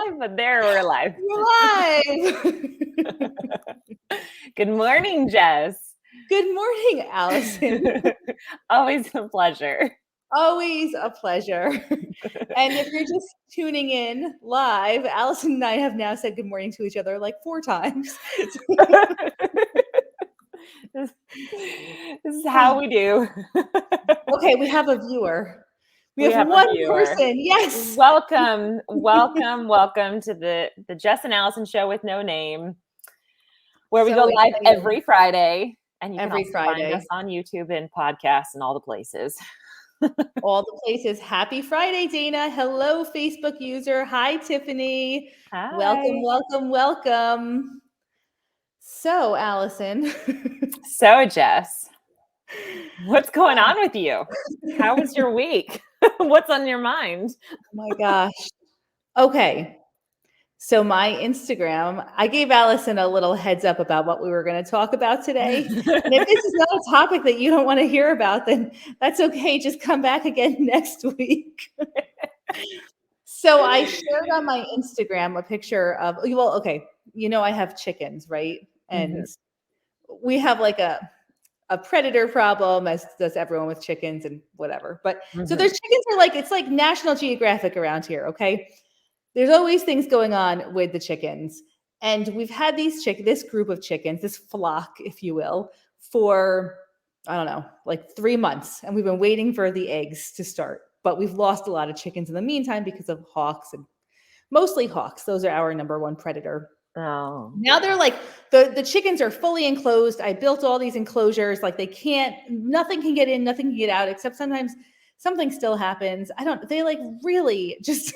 live, but there we're live. We're live. Good morning, Jess. Good morning, Allison. Always a pleasure. Always a pleasure. And if you're just tuning in live, Allison and I have now said good morning to each other like 4 times. This is how we do. Okay, we have a viewer. We have one person. Yes. Welcome to the Jess and Allison show with no name, where we go live every Friday. And you can also find us on YouTube and podcasts and all the places. All the places. Happy Friday, Dana. Hello, Facebook user. Hi, Tiffany. Hi. Welcome. So, Allison. So, Jess, what's going on with you? How was your week? What's on your mind? Oh my gosh. Okay. So my Instagram, I gave Allison a little heads up about what we were going to talk about today. And if this is not a topic that you don't want to hear about, then that's okay. Just come back again next week. So I shared on my Instagram a picture of, I have chickens, right? And we have like a predator problem, as does everyone with chickens and whatever. But so there's chickens are like, it's like National Geographic around here, okay? There's always things going on with the chickens. And we've had this group of chickens, this flock, if you will, for, I don't know, like 3 months. And we've been waiting for the eggs to start. But we've lost a lot of chickens in the meantime because of hawks, and mostly hawks. Those are our number one predator. Oh. Now they're like, the chickens are fully enclosed. I built all these enclosures. Like nothing can get in, nothing can get out, except sometimes something still happens. They like really just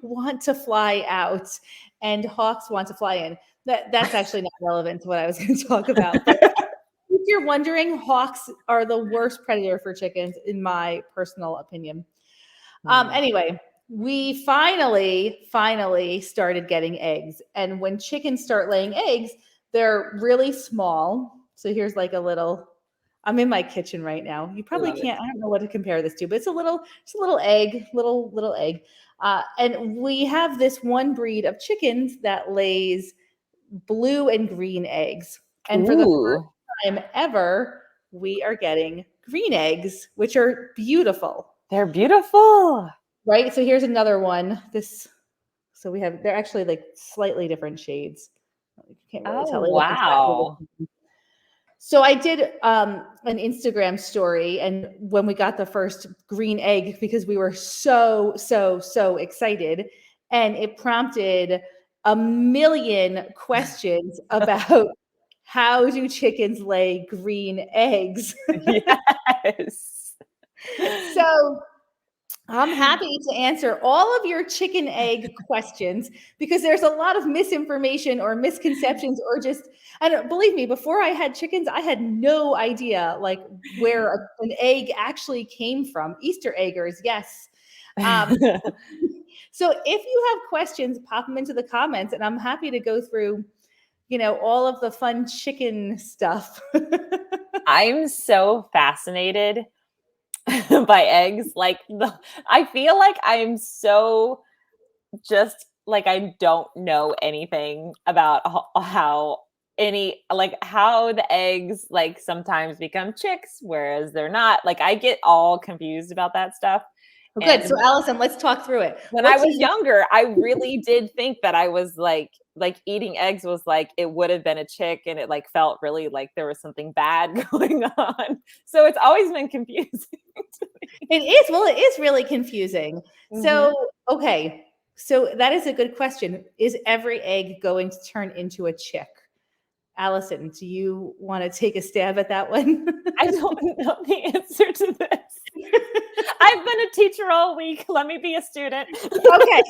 want to fly out, and hawks want to fly in. That's actually not relevant to what I was going to talk about. But if you're wondering, hawks are the worst predator for chickens, in my personal opinion. Anyway, we finally started getting eggs. And when chickens start laying eggs, they're really small. So here's like I'm in my kitchen right now. You probably can't, I don't know what to compare this to, but it's a little egg, little egg. And we have this one breed of chickens that lays blue and green eggs. And for the first time ever, we are getting green eggs, which are beautiful. They're beautiful. Right? So here's another one. They're actually like slightly different shades. You can't really tell. Wow. So I did an Instagram story, and when we got the first green egg, because we were so excited, and it prompted a million questions about how do chickens lay green eggs? Yes. So I'm happy to answer all of your chicken egg questions, because there's a lot of misinformation or misconceptions, or just, and believe me, before I had chickens, I had no idea like where an egg actually came from. Easter eggers, yes. So if you have questions, pop them into the comments, and I'm happy to go through, all of the fun chicken stuff. I'm so fascinated by eggs. I feel like I'm so just like, I don't know anything about how the eggs like sometimes become chicks, whereas they're not. Like, I get all confused about that stuff. Well, good. So Allison, let's talk through it. When I was younger, I really did think that I was like eating eggs was like, it would have been a chick, and it like felt really like there was something bad going on. So it's always been confusing. It is. Well, it is really confusing. So, okay. So that is a good question. Is every egg going to turn into a chick? Allison, do you want to take a stab at that one? I don't know the answer to this. I've been a teacher all week. Let me be a student. Okay.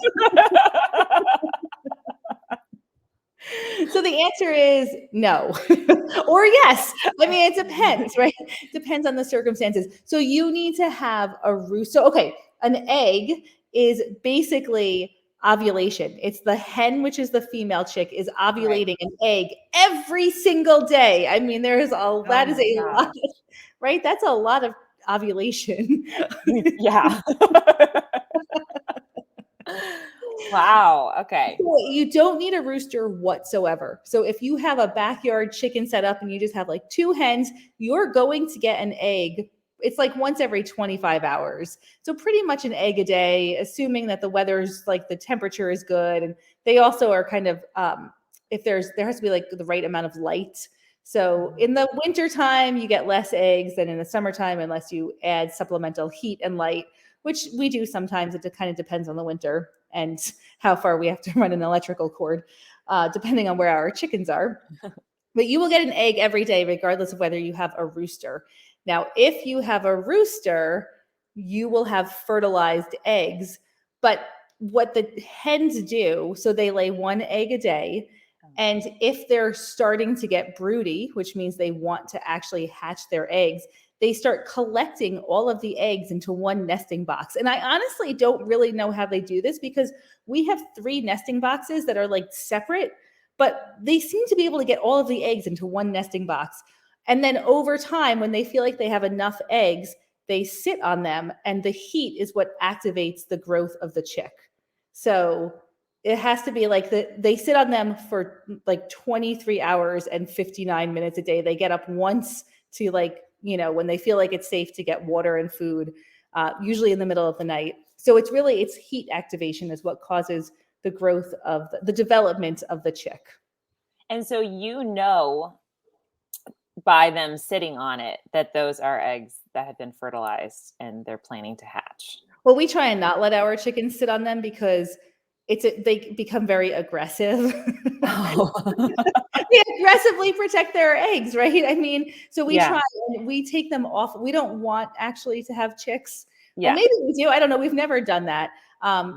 So the answer is no or yes. I mean, it depends, right? Depends on the circumstances. So you need to have a rooster. Okay. An egg is basically ovulation. It's the hen, which is the female chick, is ovulating an egg every single day. I mean, that is a lot, right? That's a lot of ovulation. Yeah. Wow. Okay. So you don't need a rooster whatsoever. So if you have a backyard chicken set up and you just have like 2 hens, you're going to get an egg. It's like once every 25 hours. So pretty much an egg a day, assuming that the weather's like the temperature is good. And they also are kind of, if there has to be like the right amount of light. So in the wintertime, you get less eggs than in the summertime, unless you add supplemental heat and light, which we do sometimes. It kind of depends on the winter and how far we have to run an electrical cord, depending on where our chickens are. But you will get an egg every day, regardless of whether you have a rooster. Now, if you have a rooster, you will have fertilized eggs. But what the hens do, so they lay 1 egg a day. And if they're starting to get broody, which means they want to actually hatch their eggs, they start collecting all of the eggs into one nesting box. And I honestly don't really know how they do this, because we have 3 nesting boxes that are like separate, but they seem to be able to get all of the eggs into one nesting box. And then over time, when they feel like they have enough eggs, they sit on them, and the heat is what activates the growth of the chick. So it has to be like they sit on them for like 23 hours and 59 minutes a day. They get up once to like, when they feel like it's safe to get water and food, usually in the middle of the night. So it's heat activation is what causes the growth of the development of the chick. And so by them sitting on it that those are eggs that have been fertilized and they're planning to hatch. Well, we try and not let our chickens sit on them because they become very aggressive. Oh. They aggressively protect their eggs, right? I mean, so we Yeah. try and we take them off. We don't want actually to have chicks. Yeah. Well, maybe we do. I don't know. We've never done that.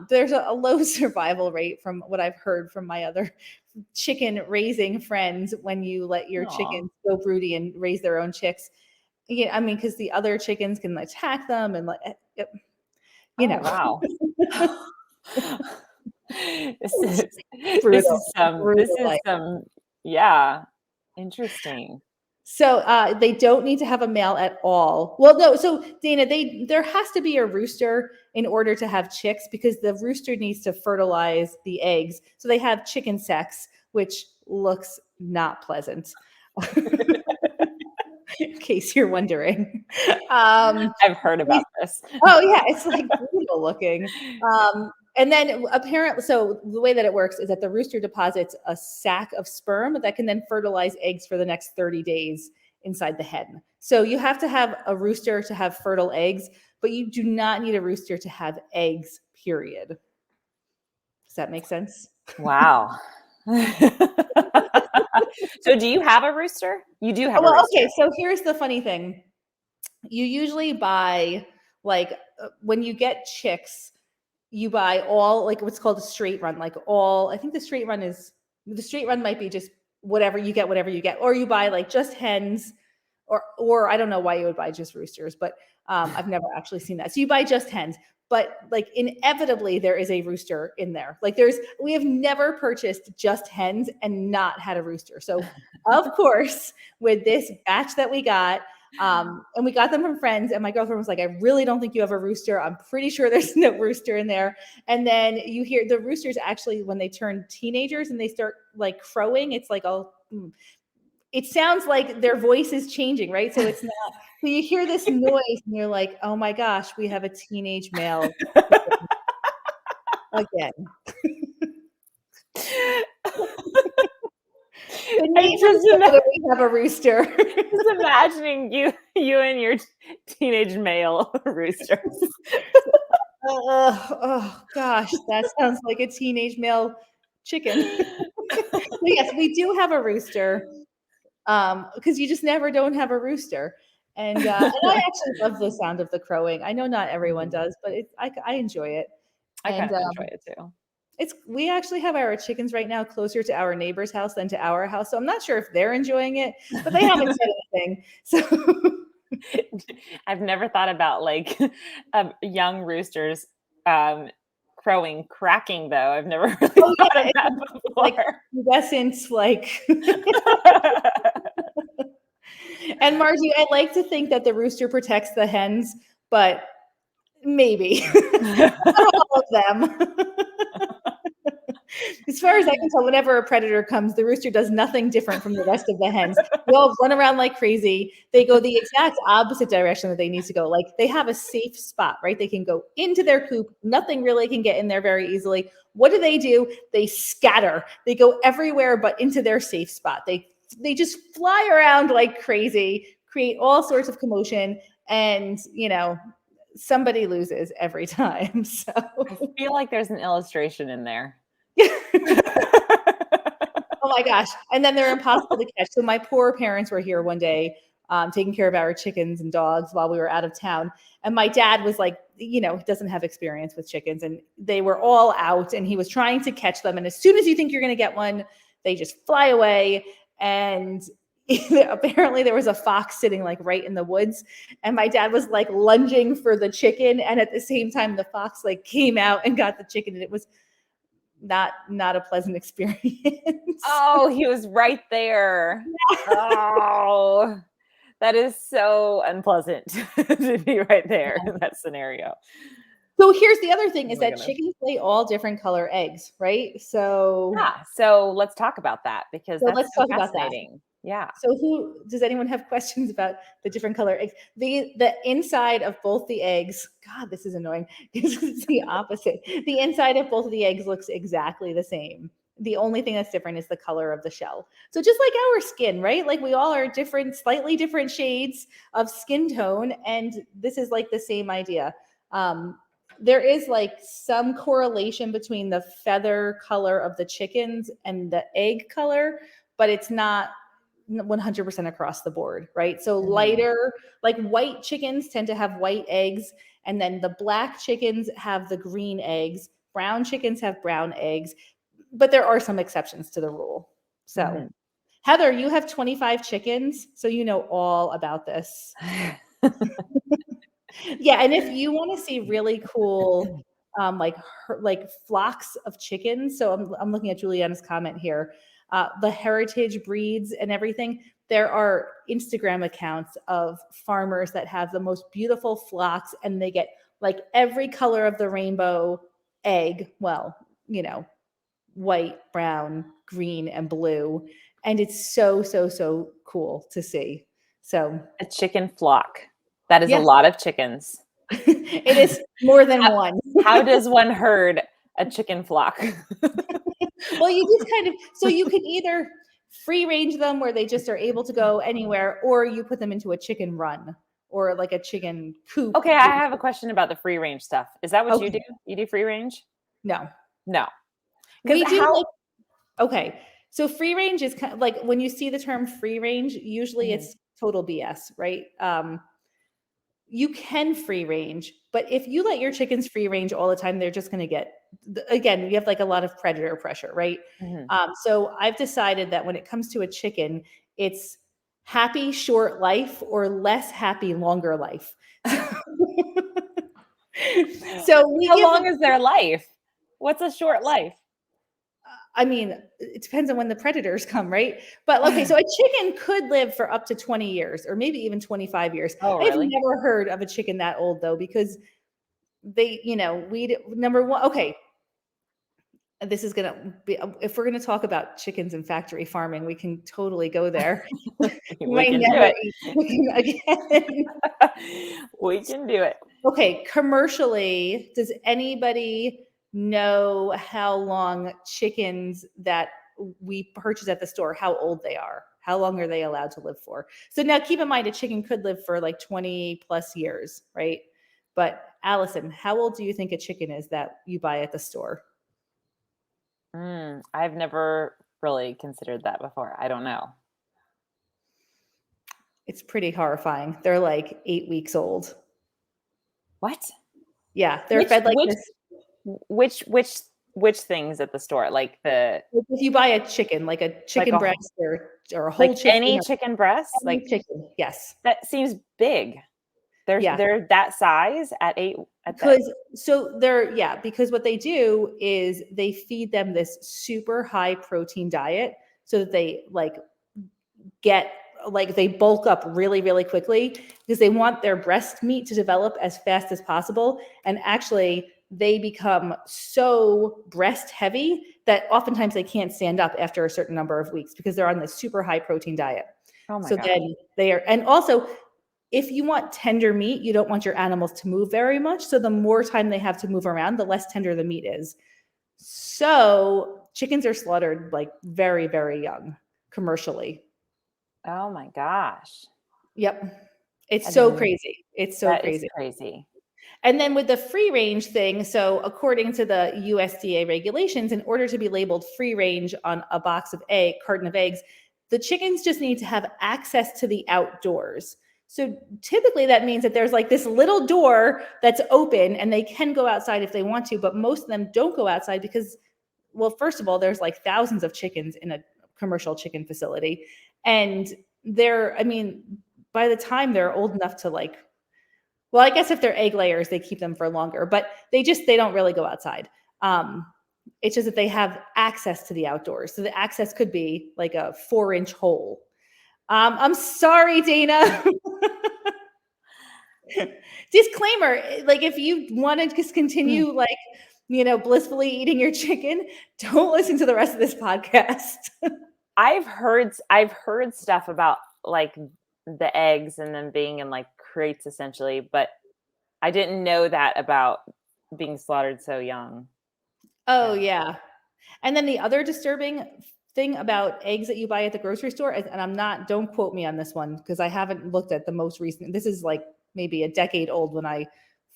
There's a low survival rate from what I've heard from my other chicken raising friends when you let your chickens go broody and raise their own chicks. Yeah, I mean, because the other chickens can attack them and Wow. This Brutal. is some yeah, interesting. So they don't need to have a male at all. Well, no. So Dana, there has to be a rooster in order to have chicks, because the rooster needs to fertilize the eggs. So they have chicken sex, which looks not pleasant. In case you're wondering. I've heard about this. Oh yeah, it's like brutal looking. And then apparently, so the way that it works is that the rooster deposits a sack of sperm that can then fertilize eggs for the next 30 days inside the hen. So you have to have a rooster to have fertile eggs, but you do not need a rooster to have eggs, period. Does that make sense? Wow. So do you have a rooster? You do have a rooster. Okay, so here's the funny thing. You usually buy, like, when you get chicks, you buy all, like, what's called a straight run, like all, I think the straight run might be just whatever you get, or you buy like just hens, or I don't know why you would buy just roosters, but I've never actually seen that. So you buy just hens, but like inevitably there is a rooster in there. Like we have never purchased just hens and not had a rooster. So of course, with this batch that we got, and we got them from friends, and my girlfriend was like, I really don't think you have a rooster. I'm pretty sure there's no rooster in there. And then you hear the roosters actually, when they turn teenagers and they start like crowing, it's like, it sounds like their voice is changing, right? So it's not, so you hear this noise and you're like, oh my gosh, we have a teenage male again. We have a rooster. Just imagining you and your teenage male roosters. Oh gosh, that sounds like a teenage male chicken. So yes, we do have a rooster, because you just never don't have a rooster. And I actually love the sound of the crowing. I know not everyone does, but I enjoy it. I kind of enjoy it too. We actually have our chickens right now closer to our neighbor's house than to our house. So I'm not sure if they're enjoying it, but they haven't said anything. So I've never thought about like young roosters cracking though. I've never really thought of that before. Like pubescent, like. And Margie, I like to think that the rooster protects the hens, but maybe not all of them. As far as I can tell, whenever a predator comes, the rooster does nothing different from the rest of the hens. They all run around like crazy. They go the exact opposite direction that they need to go. Like they have a safe spot, right? They can go into their coop. Nothing really can get in there very easily. What do? They scatter. They go everywhere but into their safe spot. They just fly around like crazy, create all sorts of commotion, and somebody loses every time. So I feel like there's an illustration in there. Oh my gosh. And then they're impossible to catch. So my poor parents were here one day taking care of our chickens and dogs while we were out of town. And my dad was like, he doesn't have experience with chickens. And they were all out and he was trying to catch them. And as soon as you think you're going to get one, they just fly away. And apparently there was a fox sitting like right in the woods. And my dad was like lunging for the chicken. And at the same time, the fox like came out and got the chicken. And it was not a pleasant experience. Oh, he was right there. Yeah. Oh, that is so unpleasant to be right there in that scenario. So here's the other thing is that chickens lay all different color eggs, right? So yeah, so let's talk about that because that's so fascinating. Yeah. So does anyone have questions about the different color eggs? The inside of both the eggs, God, this is annoying because it's the opposite. The inside of both of the eggs looks exactly the same. The only thing that's different is the color of the shell. So just like our skin, right? Like we all are different, slightly different shades of skin tone. And this is like the same idea. There is like some correlation between the feather color of the chickens and the egg color, but it's not 100% across the board, right? So lighter, like white chickens tend to have white eggs, and then the black chickens have the green eggs. Brown chickens have brown eggs, but there are some exceptions to the rule. So, Heather, you have 25 chickens, so you know all about this. Yeah, and if you want to see really cool, like flocks of chickens. So I'm looking at Juliana's comment here. The heritage breeds and everything. There are Instagram accounts of farmers that have the most beautiful flocks, and they get like every color of the rainbow egg. Well, white, brown, green, and blue, and it's so cool to see. So a chicken flock. That is a lot of chickens. It is more than one. How does one herd a chicken flock? Well, you just so you can either free range them where they just are able to go anywhere, or you put them into a chicken run or like a chicken coop. Okay, I have a question about the free range stuff. Is that what you do? You do free range? No. We do okay. So free range is kind of like when you see the term free range, usually it's total BS, right? You can free range, but if you let your chickens free range all the time, they're just going to get, again, you have like a lot of predator pressure, right? So I've decided that when it comes to a chicken, it's happy short life or less happy longer life. So how long is their life? What's a short life? I mean, it depends on when the predators come, right? But okay, so a chicken could live for up to 20 years or maybe even 25 years. Oh, really? I've never heard of a chicken that old though, because they, number one, okay. This is going to be, if we're going to talk about chickens and factory farming, we can totally go there. We can do it. Again. We can do it. Okay, commercially, does anybody know how long chickens that we purchase at the store, how old they are? How long are they allowed to live for? So now keep in mind, a chicken could live for like 20 plus years, right? But Allison, how old do you think a chicken is that you buy at the store? I've never really considered that before. I don't know. It's pretty horrifying. They're like 8 weeks old. What? Yeah, they're fed like this. Which things at the store? Like if you buy a chicken, like a chicken breast or a whole chicken. Any chicken breast? Like chicken, yes. That seems big. They're that size at 8. Because what they do is they feed them this super high protein diet so that they they bulk up really, really quickly because they want their breast meat to develop as fast as possible. And actually they become so breast heavy that oftentimes they can't stand up after a certain number of weeks because they're on this super high protein diet. Oh my So God. then they are, and also if you want tender meat, you don't want your animals to move very much. So the more time they have to move around, the less tender the meat is. So chickens are slaughtered like very, very young commercially. Oh my gosh. Yep. It's I so didn't, crazy. It's so that is crazy. crazy. And then with the free range thing, so according to the USDA regulations, in order to be labeled free range on a carton of eggs, the chickens just need to have access to the outdoors. So typically that means that there's like this little door that's open and they can go outside if they want to, but most of them don't go outside because, well, first of all, there's like thousands of chickens in a commercial chicken facility. And by the time they're old enough to like, well, I guess if they're egg layers, they keep them for longer, but they don't really go outside. It's just that they have access to the outdoors. So the access could be like a 4-inch hole. I'm sorry, Dana. Disclaimer, like if you want to just continue blissfully eating your chicken, don't listen to the rest of this podcast. I've heard stuff about like the eggs and them being in like crates essentially, but I didn't know that about being slaughtered so young. Oh yeah. And then the other disturbing thing about eggs that you buy at the grocery store, and don't quote me on this one because I haven't looked at the most recent, this is like maybe a decade old when I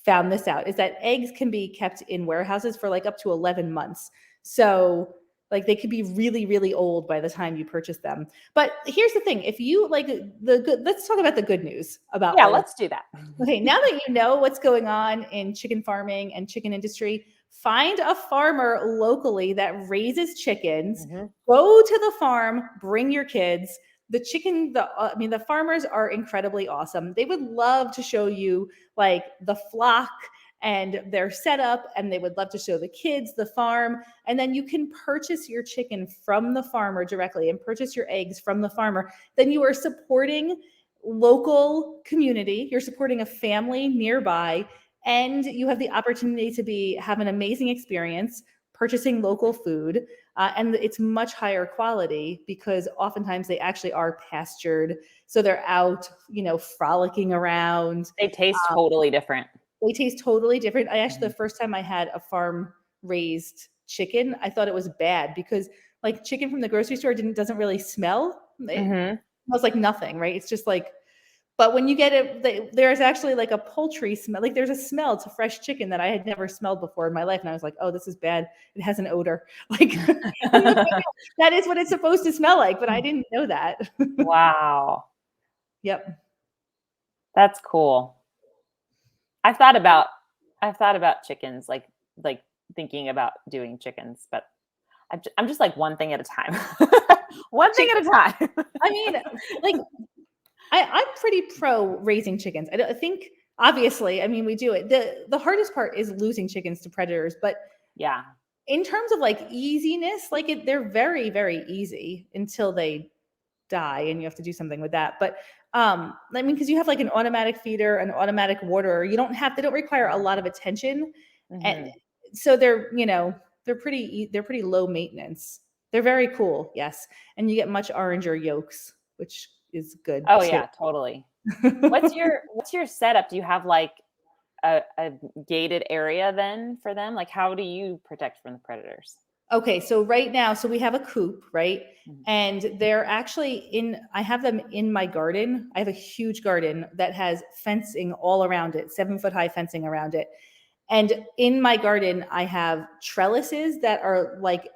found this out, is that eggs can be kept in warehouses for like up to 11 months. So like they could be really, really old by the time you purchase them. But here's the thing, if you like let's talk about the good news about Yeah, let's do that. Okay, now that you know what's going on in chicken farming and chicken industry, find a farmer locally that raises chickens. Mm-hmm. Go to the farm, bring your kids. The farmers are incredibly awesome. They would love to show you like the flock and their setup, and they would love to show the kids the farm. And then you can purchase your chicken from the farmer directly and purchase your eggs from the farmer. Then you are supporting local community, you're supporting a family nearby, and you have the opportunity to have an amazing experience purchasing local food. And it's much higher quality because oftentimes they actually are pastured. So they're out, frolicking around. They taste totally different. They taste totally different. The first time I had a farm raised chicken, I thought it was bad because like chicken from the grocery store doesn't really smell. It smells like nothing, right? It's just like, but when you get it, there's actually like a poultry smell. Like there's a smell to fresh chicken that I had never smelled before in my life. And I was like, oh, this is bad. It has an odor. Like that is what it's supposed to smell like, but I didn't know that. Wow. Yep. That's cool. I've thought about chickens, like thinking about doing chickens, but I'm just like one thing at a time. One thing at a time. I mean, like I'm pretty pro raising chickens. I think obviously, I mean, we do it. The hardest part is losing chickens to predators, but yeah, in terms of like easiness, they're very, very easy until they die and you have to do something with that. But I mean, because you have like an automatic feeder, an automatic waterer, they don't require a lot of attention. And so they're pretty low maintenance. They're very cool. Yes. And you get much oranger yolks, which is good. Oh too. yeah, totally. What's your setup? Do you have like a gated area then for them? Like how do you protect from the predators? Okay, so right now, we have a coop, right? And they're actually I have them in my garden. I have a huge garden that has fencing all around it, 7-foot high fencing around it. And in my garden, I have trellises that are like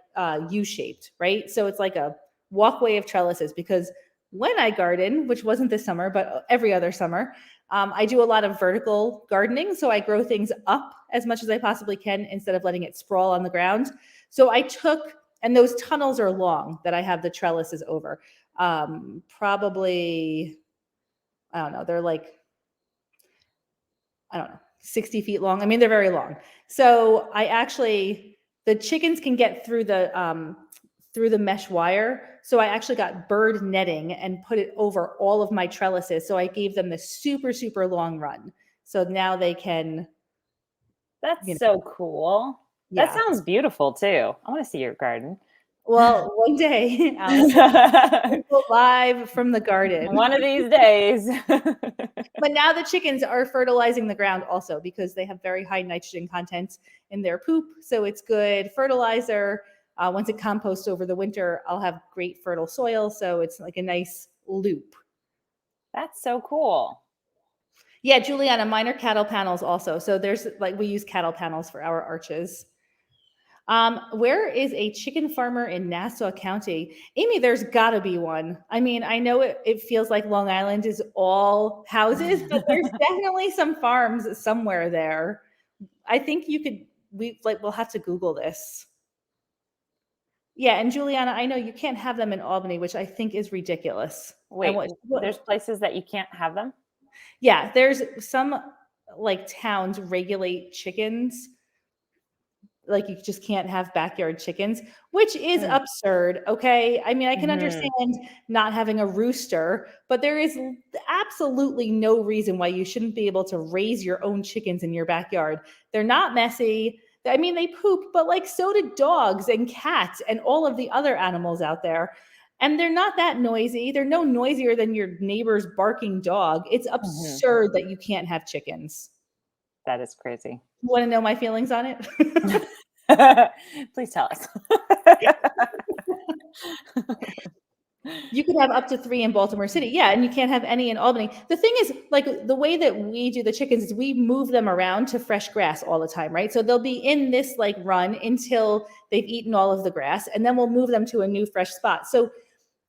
U-shaped, right? So it's like a walkway of trellises because when I garden, which wasn't this summer, but every other summer, I do a lot of vertical gardening. So I grow things up as much as I possibly can instead of letting it sprawl on the ground. So and those tunnels are long that I have the trellises over. Probably, I don't know, they're like, 60 feet long. I mean, they're very long. So the chickens can get through the mesh wire. So I actually got bird netting and put it over all of my trellises. So I gave them the super, super long run. So now they can That's so cool. That Yeah. sounds beautiful too. I want to see your garden. Well, one day, Allison, we'll go live from the garden. One of these days. But now the chickens are fertilizing the ground also because they have very high nitrogen content in their poop. So it's good fertilizer. Once it composts over the winter, I'll have great fertile soil. So it's like a nice loop. That's so cool. Yeah, Juliana, mine are cattle panels also. So there's like, we use cattle panels for our arches. Where is a chicken farmer in Nassau County? Amy, there's gotta be one. I mean, I know it feels like Long Island is all houses, but there's definitely some farms somewhere there. I think we'll have to Google this. Yeah, and Juliana, I know you can't have them in Albany, which I think is ridiculous. Wait, there's places that you can't have them? Yeah, there's some like towns regulate chickens. Like you just can't have backyard chickens, which is absurd. Okay. I mean, I can understand not having a rooster, but there is absolutely no reason why you shouldn't be able to raise your own chickens in your backyard. They're not messy. I mean, they poop, but like so do dogs and cats and all of the other animals out there. And they're not that noisy. They're no noisier than your neighbor's barking dog. It's absurd that you can't have chickens. That is crazy. You want to know my feelings on it? Please tell us. You could have up to 3 in Baltimore City. Yeah, and you can't have any in Albany. The thing is, like the way that we do the chickens is we move them around to fresh grass all the time, right? So they'll be in this like run until they've eaten all of the grass, and then we'll move them to a new fresh spot. So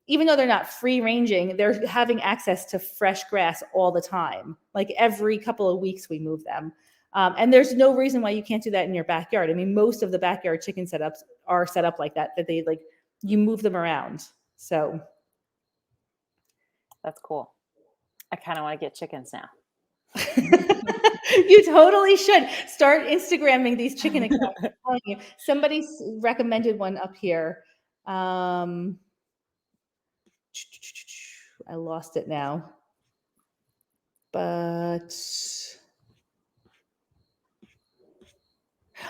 even though they're not free ranging, they're having access to fresh grass all the time. Like every couple of weeks we move them. And there's no reason why you can't do that in your backyard. I mean, most of the backyard chicken setups are set up like that they like, you move them around. So that's cool. I kind of want to get chickens now. You totally should start Instagramming these chicken accounts. I'm telling you. Somebody recommended one up here. I lost it now. But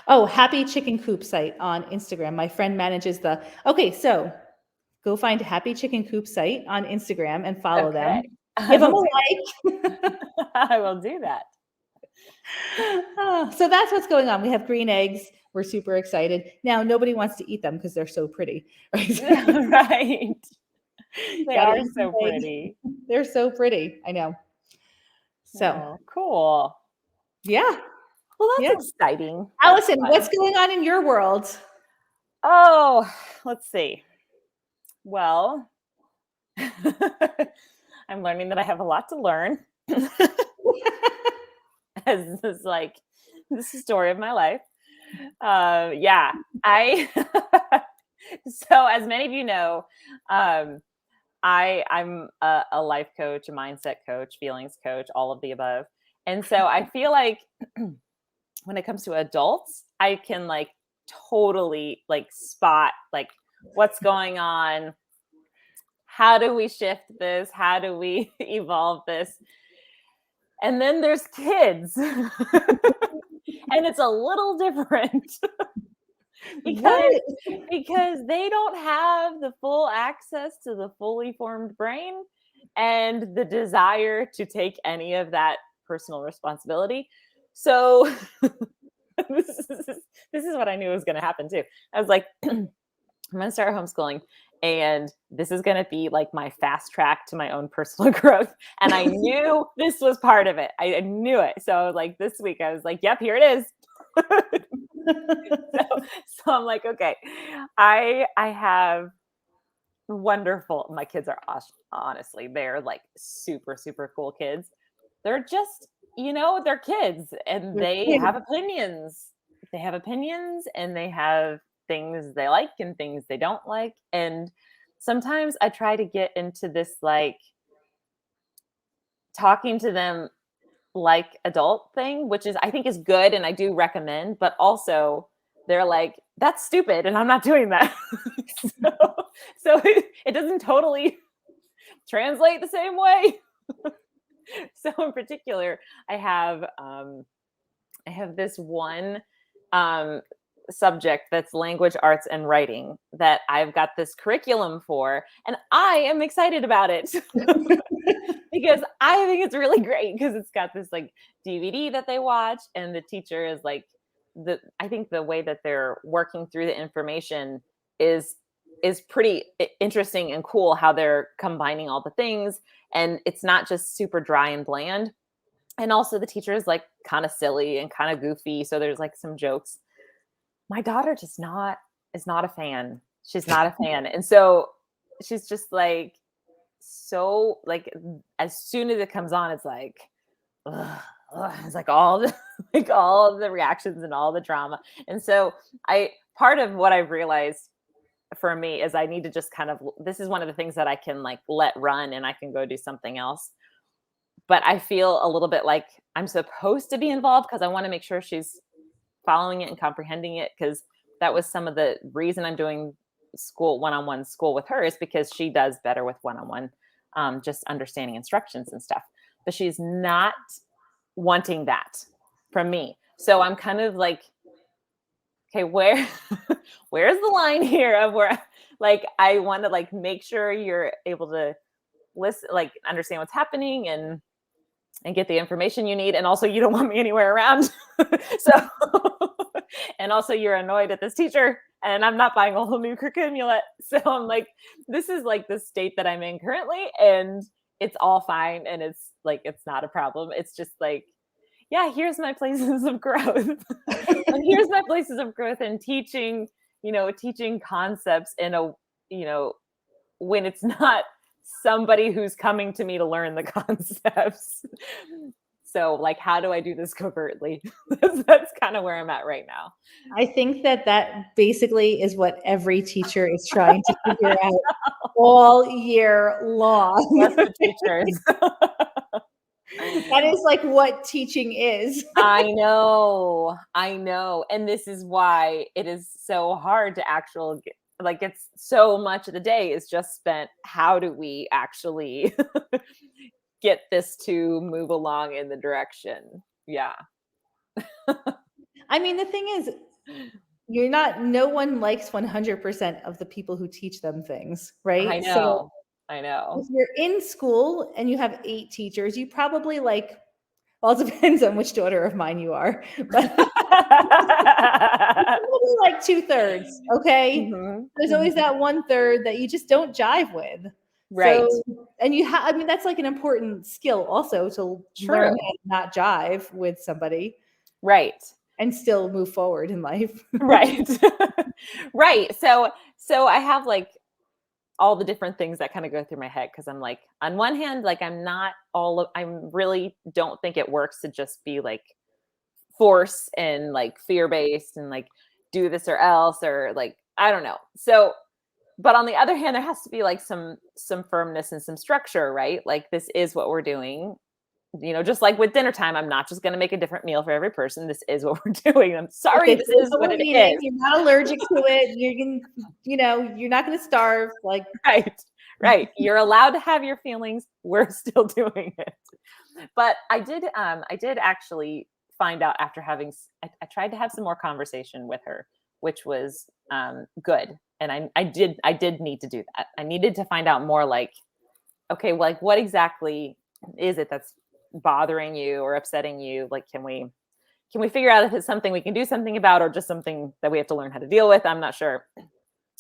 Happy Chicken Coop site on Instagram. My friend manages so go find Happy Chicken Coop site on Instagram and follow them. Give them a like. I will do that. So that's what's going on. We have green eggs. We're super excited. Now, nobody wants to eat them because they're so pretty. Right? Right. They are so pretty. They're so pretty. I know. So cool. Yeah. Well, that's exciting. Allison, what's going on in your world? Oh, let's see. Well, I'm learning that I have a lot to learn. As this is the story of my life. Yeah, so as many of you know, I'm a life coach, a mindset coach, feelings coach, all of the above. And so I feel like when it comes to adults, I can like totally like spot like what's going on. How do we shift this? How do we evolve this? And then there's kids. And it's a little different because they don't have the full access to the fully formed brain and the desire to take any of that personal responsibility. So this is what I knew was going to happen too. I was like, I'm going to start homeschooling, and this is going to be like my fast track to my own personal growth. And I knew this was part of it. I knew it. So like this week I was like, yep, here it is. so I'm like, okay, I have wonderful, my kids are honestly, they're like super, super cool kids. They're just, they're kids and they have opinions. They have opinions and they have things they like and things they don't like. And sometimes I try to get into this, like talking to them like adult thing, which I think is good. And I do recommend, but also they're like, that's stupid. And I'm not doing that. so it doesn't totally translate the same way. So in particular, I have I have this one subject that's language arts and writing that I've got this curriculum for, and I am excited about it because I think it's really great because it's got this like DVD that they watch, and the teacher is like I think the way that they're working through the information is pretty interesting and cool, how they're combining all the things, and it's not just super dry and bland. And also the teacher is like kind of silly and kind of goofy, so there's like some jokes. My daughter is not a fan. She's not a fan. And so she's just like so like as soon as it comes on, it's like ugh, ugh. It's like all the like all of the reactions and all the drama. And so I part of what I've realized for me is I need to just kind of this is one of the things that I can like let run and I can go do something else. But I feel a little bit like I'm supposed to be involved because I want to make sure she's following it and comprehending it, because that was some of the reason I'm doing school one-on-one school with her, is because she does better with one-on-one, just understanding instructions and stuff. But she's not wanting that from me. So I'm kind of like, okay, where's the line here of where like I want to like make sure you're able to listen, like understand what's happening and get the information you need. And also you don't want me anywhere around. So, and also you're annoyed at this teacher and I'm not buying a whole new curriculum. So I'm like, this is like the state that I'm in currently, and it's all fine. And it's like, it's not a problem. It's just like, yeah, here's my places of growth. And here's my places of growth in teaching, teaching concepts in a, when it's not somebody who's coming to me to learn the concepts. So like, how do I do this covertly? That's kind of where I'm at right now. I think that basically is what every teacher is trying to figure out all year long. Bless the teachers. That is like what teaching is. I know. And this is why it is so hard to actually like, it's so much of the day is just spent. How do we actually get this to move along in the direction? Yeah. I mean, the thing is, no one likes 100% of the people who teach them things, right? I So know. if you're in school and you have 8 teachers, you probably like, well, it depends on which daughter of mine you are, but probably like 2/3. Okay. Mm-hmm. There's always that 1/3 that you just don't jive with. Right. So, and I mean, that's like an important skill also to learn how to not jive with somebody. Right. And still move forward in life. Right. Right. So I have like all the different things that kind of go through my head, because I'm like, on one hand, like I really don't think it works to just be like force and like fear-based and like do this or else, or like, I don't know. So, but on the other hand, there has to be like some firmness and some structure, right? Like, this is what we're doing. Just like with dinner time, I'm not just going to make a different meal for every person. This is what we're doing. I'm sorry, this is what it is. You're not allergic to it. You're not going to starve. Like, right. You're allowed to have your feelings. We're still doing it. But I did actually find out after I tried to have some more conversation with her, which was good. And I did need to do that. I needed to find out more, like, okay, like, what exactly is it that's bothering you or upsetting you? Like, can we figure out if it's something we can do something about, or just something that we have to learn how to deal with? I'm not sure.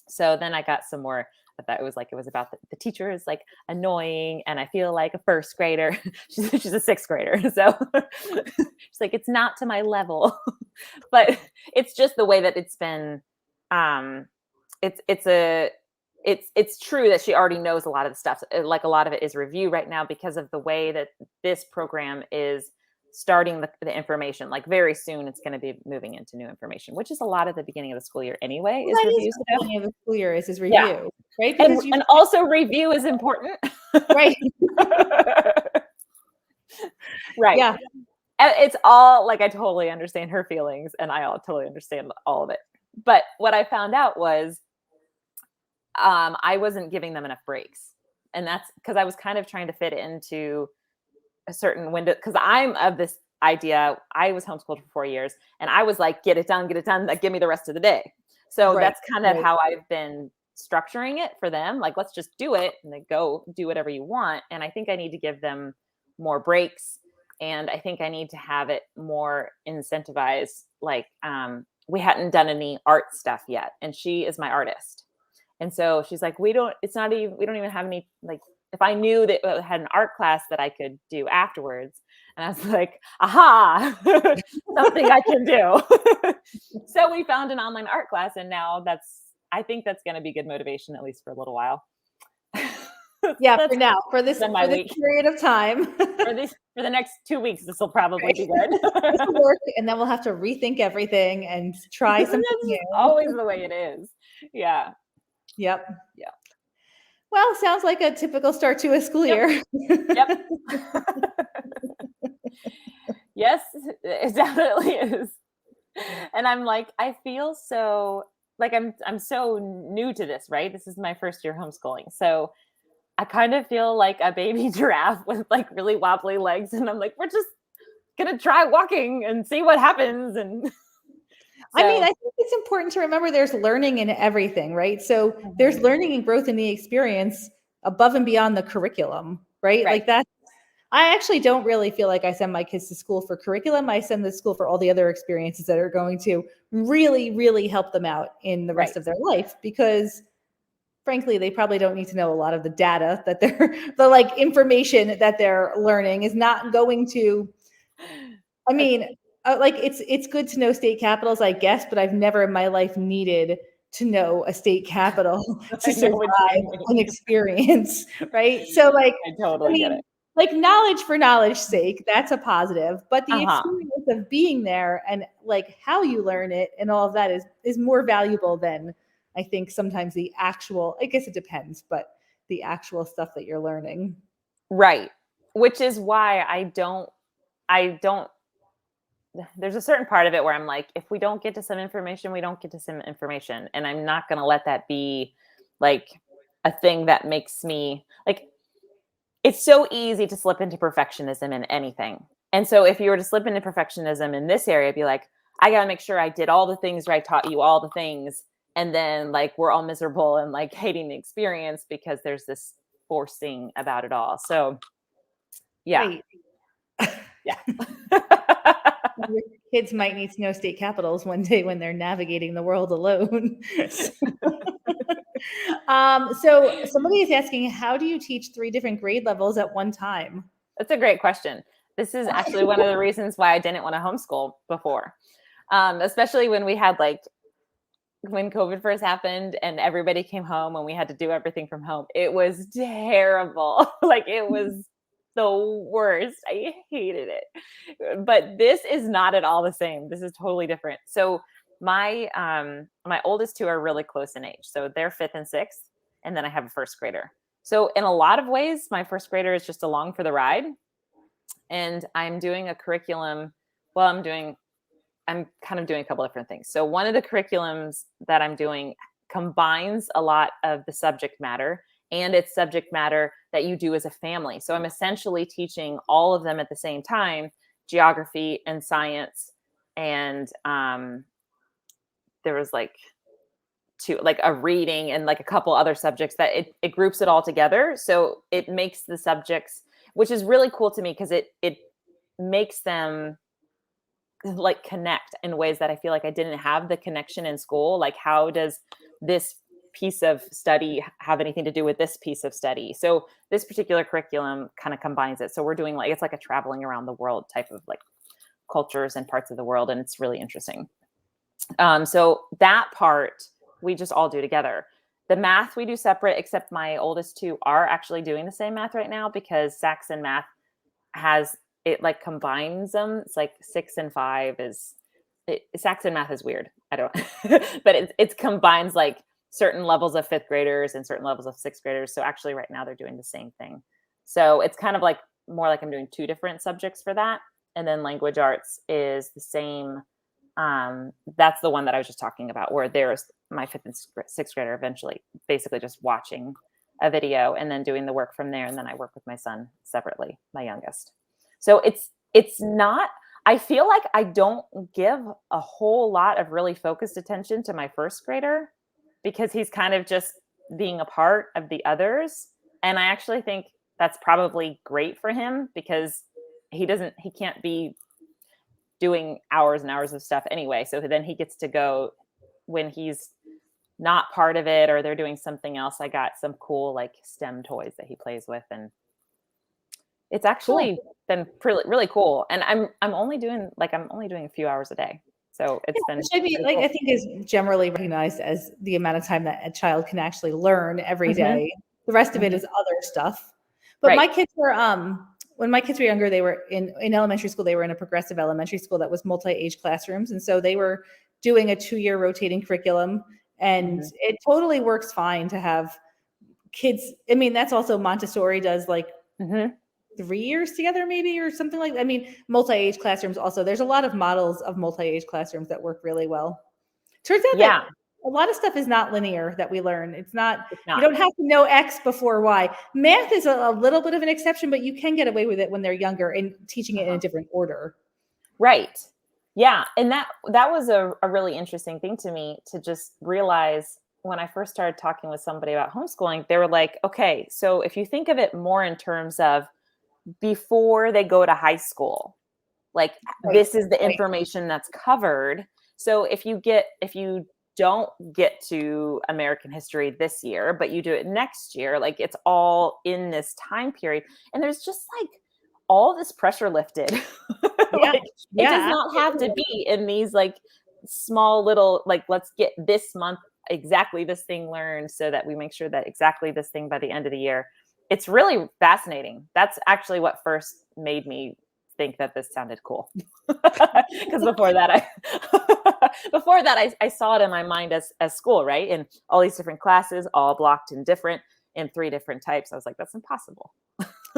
So then I got some more of that. It was about the teacher is like annoying, and I feel like a first grader. she's a sixth grader. So she's like, it's not to my level. But it's just the way that it's been. It's true that she already knows a lot of the stuff. Like, a lot of it is review right now because of the way that this program is starting the information. Like, very soon it's going to be moving into new information, which is a lot at the beginning of the school year anyway. Well, is reviews. The beginning of the school year is review, yeah. Right? Because and also review is important. Right. Right. Yeah. And it's all like, I totally understand her feelings, and I totally understand all of it. But what I found out was I wasn't giving them enough breaks. And that's because I was kind of trying to fit it into a certain window, because I'm of this idea. I was homeschooled for 4 years, and I was like, get it done, like, give me the rest of the day. So Right. that's kind of Right. how I've been structuring it for them. Like, let's just do it and then go do whatever you want. And I think I need to give them more breaks. And I think I need to have it more incentivized. Like, we hadn't done any art stuff yet. And she is my artist. And so she's like, we don't even have any, like, if I knew that I had an art class that I could do afterwards. And I was like, aha, something I can do. So we found an online art class, and now I think that's going to be good motivation, at least for a little while. Yeah, That's for now, for this my week. period of time. For the next 2 weeks, this will probably be good. This will work, and then we'll have to rethink everything and try something new. Always the way it is. Yeah. Yep. Yeah. Well, sounds like a typical start to a school year. Yep. Yes, it definitely is. And I'm like, I feel so like I'm so new to this, right? This is my first year homeschooling. So I kind of feel like a baby giraffe with like really wobbly legs. And I'm like, we're just gonna try walking and see what happens. And I mean, I think it's important to remember there's learning in everything, right? So there's learning and growth in the experience above and beyond the curriculum, right? Like that. I actually don't really feel like I send my kids to school for curriculum. I send them to school for all the other experiences that are going to really, really help them out in the rest of their life, because frankly, they probably don't need to know a lot of the data that the like information that they're learning is not going to, I mean, like it's good to know state capitals, I guess, but I've never in my life needed to know a state capital to survive an experience, right? So like, I totally get it. Like knowledge for knowledge's sake, that's a positive, but the Uh-huh. experience of being there and like how you learn it and all of that is more valuable than I think sometimes the actual, I guess it depends, but the actual stuff that you're learning. Right. Which is why I don't there's a certain part of it where I'm like, if we don't get to some information, we don't get to some information. And I'm not going to let that be like a thing that makes me like, it's so easy to slip into perfectionism in anything. And so if you were to slip into perfectionism in this area, be like, I got to make sure I did all the things right, taught you all the things. And then like, we're all miserable and like hating the experience because there's this forcing about it all. So yeah. Right. Yeah. Your kids might need to know state capitals one day when they're navigating the world alone. So somebody is asking, how do you teach 3 different grade levels at one time? That's a great question. This is actually one of the reasons why I didn't want to homeschool before, especially when we had when COVID first happened and everybody came home and we had to do everything from home. It was terrible. Like it was the worst. I hated it. But this is not at all the same. This is totally different. So my oldest 2 are really close in age. So they're 5th and 6th, and then I have a first grader. So in a lot of ways, my first grader is just along for the ride. And I'm doing a curriculum. Well, I'm kind of doing a couple different things. So one of the curriculums that I'm doing combines a lot of the subject matter, and it's subject matter that you do as a family. So I'm essentially teaching all of them at the same time, geography and science. And there was a reading and like a couple other subjects that it groups it all together. So it makes the subjects, which is really cool to me because it makes them like connect in ways that I feel like I didn't have the connection in school. Like, how does this piece of study have anything to do with this piece of study? So this particular curriculum kind of combines it. So we're doing it's like a traveling around the world type of like cultures and parts of the world. And it's really interesting. So that part we just all do together. The math we do separate, except my oldest 2 are actually doing the same math right now because Saxon math it like combines them. It's like 6 and 5 Saxon math is weird. I don't, but it combines like certain levels of 5th graders and certain levels of 6th graders. So actually right now they're doing the same thing. So it's kind of like more like I'm doing 2 different subjects for that. And then language arts is the same. That's the one that I was just talking about where there's my 5th and 6th grader eventually basically just watching a video and then doing the work from there. And then I work with my son separately, my youngest. So it's not, I feel like I don't give a whole lot of really focused attention to my first grader because he's kind of just being a part of the others. And I actually think that's probably great for him because he can't be doing hours and hours of stuff anyway. So then he gets to go when he's not part of it or they're doing something else. I got some cool like STEM toys that he plays with, and it's Cool. actually been really cool. And I'm only doing a few hours a day. So Yeah, it's been which I mean, pretty like, I cool. think is generally recognized as the amount of time that a child can actually learn every Mhm, day. The rest of it mhm. is other stuff. But Right. my kids were, when my kids were younger, they were in elementary school, they were in a progressive elementary school that was multi-age classrooms. And so they were doing a 2-year rotating curriculum. And Mhm. it totally works fine to have kids. I mean, that's also Montessori does like Mhm. 3 years together, maybe, or something like that. I mean, multi-age classrooms also. There's a lot of models of multi-age classrooms that work really well. Turns out that Yeah, a lot of stuff is not linear that we learn. It's not, it's you not. don't have to know X before Y. Math is a little bit of an exception, but you can get away with it when they're younger and teaching it in a Uh-huh. different order. Right. Yeah, and that was a really interesting thing to me to just realize when I first started talking with somebody about homeschooling. They were like, "Okay, so if you think of it more in terms of before they go to high school, like Right. this is the Right. information that's covered. So if you don't get to American history this year, but you do it next year, like it's all in this time period. And there's just like all this pressure lifted. Yeah. Like it does Yeah. not have to Absolutely. be in these like small little like let's get this month exactly this thing learned so that we make sure that exactly this thing by the end of the year. It's really fascinating. That's actually what first made me think that this sounded cool. Because before that, I saw it in my mind as school, right? And all these different classes, all blocked in 3 different types. I was like, that's impossible.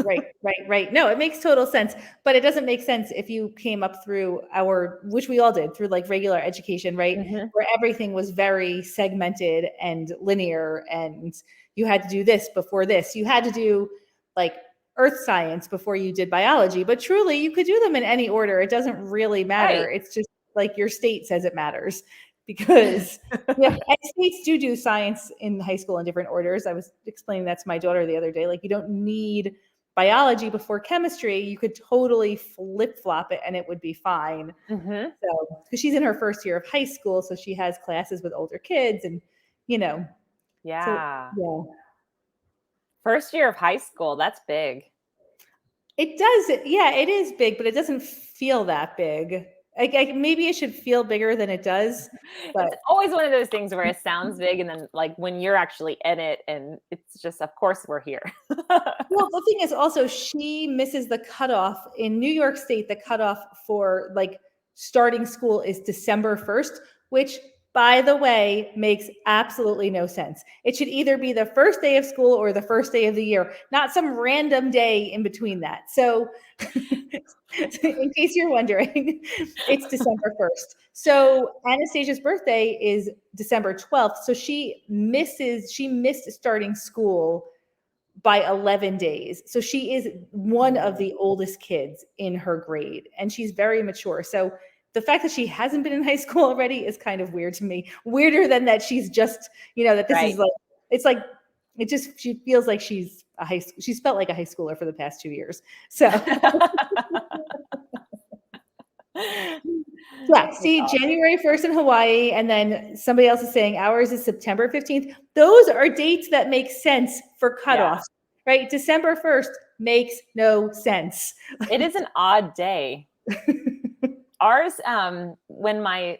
Right, right, right. No, it makes total sense, but it doesn't make sense if you came up through which we all did through like regular education, right? Hmm. Where everything was very segmented and linear, and you had to do this before this. You had to do like earth science before you did biology, but truly you could do them in any order. It doesn't really matter. Right. It's just like your state says it matters because yeah, and states do science in high school in different orders. I was explaining that to my daughter the other day. Like you don't need biology before chemistry. You could totally flip flop it and it would be fine. Hmm. So, because she's in her first year of high school, so she has classes with older kids, and you know, so Yeah. yeah, First year of high school. That's big. it does. Yeah, it is big, but it doesn't feel that big. Like maybe it should feel bigger than it does, but It's always one of those things where it sounds big, and then like when you're actually in it, and it's just, of course, we're here. well, the thing is also she misses the cutoff in New York State. The cutoff for like starting school is December 1st, which by the way makes absolutely no sense. It should either be the first day of school or the first day of the year, not some random day in between that. So in case you're wondering, it's December 1st. So Anastasia's birthday is December 12th. So she missed starting school by 11 days. So she is one of the oldest kids in her grade and she's very mature. So the fact that she hasn't been in high school already is kind of weird to me. Weirder than that she's just, that this is Right. like, it's like, she feels like she's felt like a high schooler for the past 2 years. So yeah, That's see, awesome. January 1st in Hawaii, and then somebody else is saying ours is September 15th. Those are dates that make sense for Yeah. cutoffs, right? December 1st makes no sense. It is an odd day. Ours, my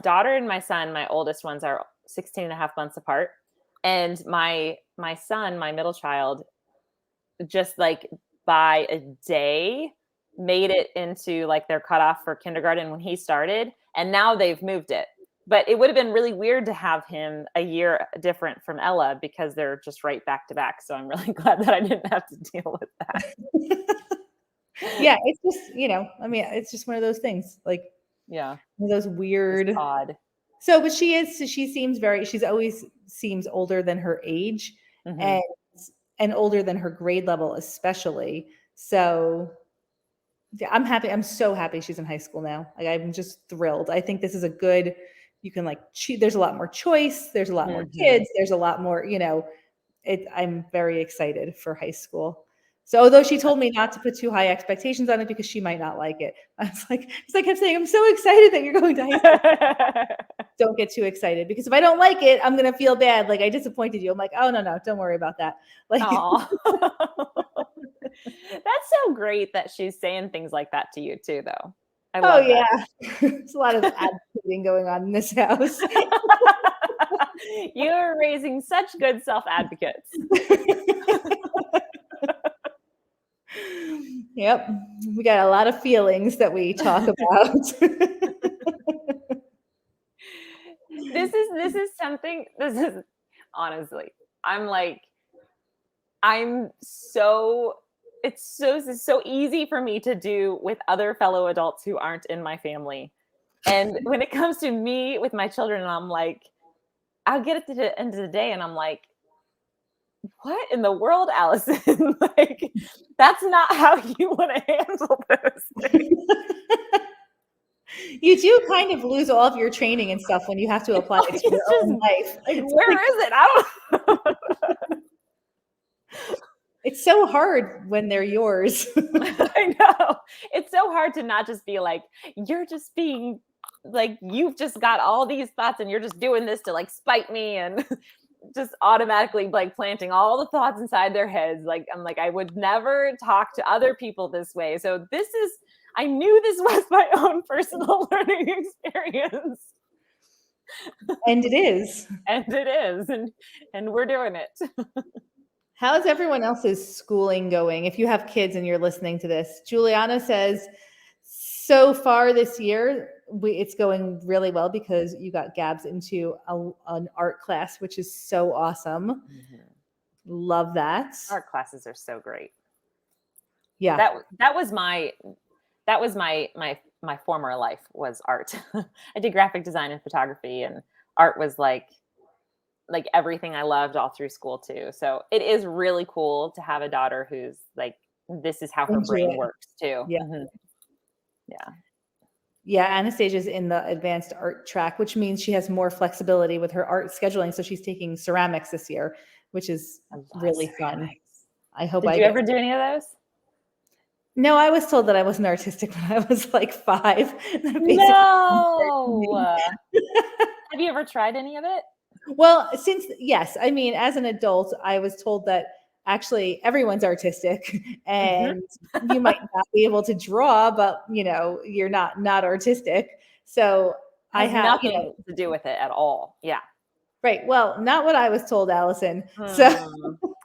daughter and my son, my oldest ones are 16 and a half months apart. And my son, my middle child, just like by a day made it into like their cutoff for kindergarten when he started. And now they've moved it. But it would have been really weird to have him a year different from Ella because they're just right back to back. So I'm really glad that I didn't have to deal with that. Yeah, it's just, I mean, it's just one of those things, like Yeah, one of those just weird. odd. So, but she's always seems older than her age Hmm. and older than her grade level, especially. So Yeah, I'm happy. I'm so happy she's in high school now. Like, I'm just thrilled. I think this is a good, you can like there's a lot more choice, there's a lot more Mhm. kids, there's a lot more, I'm very excited for high school. So although she told me not to put too high expectations on it because she might not like it. I was like, because I kept saying, I'm so excited that you're going to high school. Don't get too excited, because if I don't like it, I'm gonna feel bad. Like I disappointed you. I'm like, oh no, don't worry about that. Like, Aw. That's so great that she's saying things like that to you too, though. I oh love that. yeah, there's a lot of advocating going on in this house. You're raising such good self-advocates. Yep, we got a lot of feelings that we talk about. This is something, this is honestly, I'm like, I'm so this is so easy for me to do with other fellow adults who aren't in my family. And when it comes to me with my children, I'm like, I'll get it to the end of the day and I'm like, what in the world, Allison? Like, that's not how you want to handle those things. You do kind of lose all of your training and stuff when you have to apply it to your It's just own life. like, It's where like, is it? I don't it's so hard when they're yours. I know. It's so hard to not just be like, you're just being like, you've just got all these thoughts and you're just doing this to like spite me and just automatically like planting all the thoughts inside their heads. Like, I'm like, I would never talk to other people this way. So I knew this was my own personal learning experience. And it is. And it is. And we're doing it. How's everyone else's schooling going? If you have kids and you're listening to this, Juliana says, so far this year, it's going really well because you got Gabs into an art class, which is so awesome. Mhm. Love that. Art classes are so great. Yeah. That was my former life was art. I did graphic design and photography, and art was like everything I loved all through school too. So it is really cool to have a daughter who's like, this is how her Into brain it. works too. Yeah. Mhm. Yeah. Yeah, Anastasia's in the advanced art track, which means she has more flexibility with her art scheduling. So she's taking ceramics this year, which is I love really fun. ceramics. I hope Did I you get. ever do any of those? No, I was told that I wasn't artistic when I was like 5. No. Have you ever tried any of it? Well, yes, I mean, as an adult, I was told that actually everyone's artistic Mhm. and you might not be able to draw, but you're not artistic. So I Has have, nothing to do with it at all. Yeah. right. Well, not what I was told, Allison. So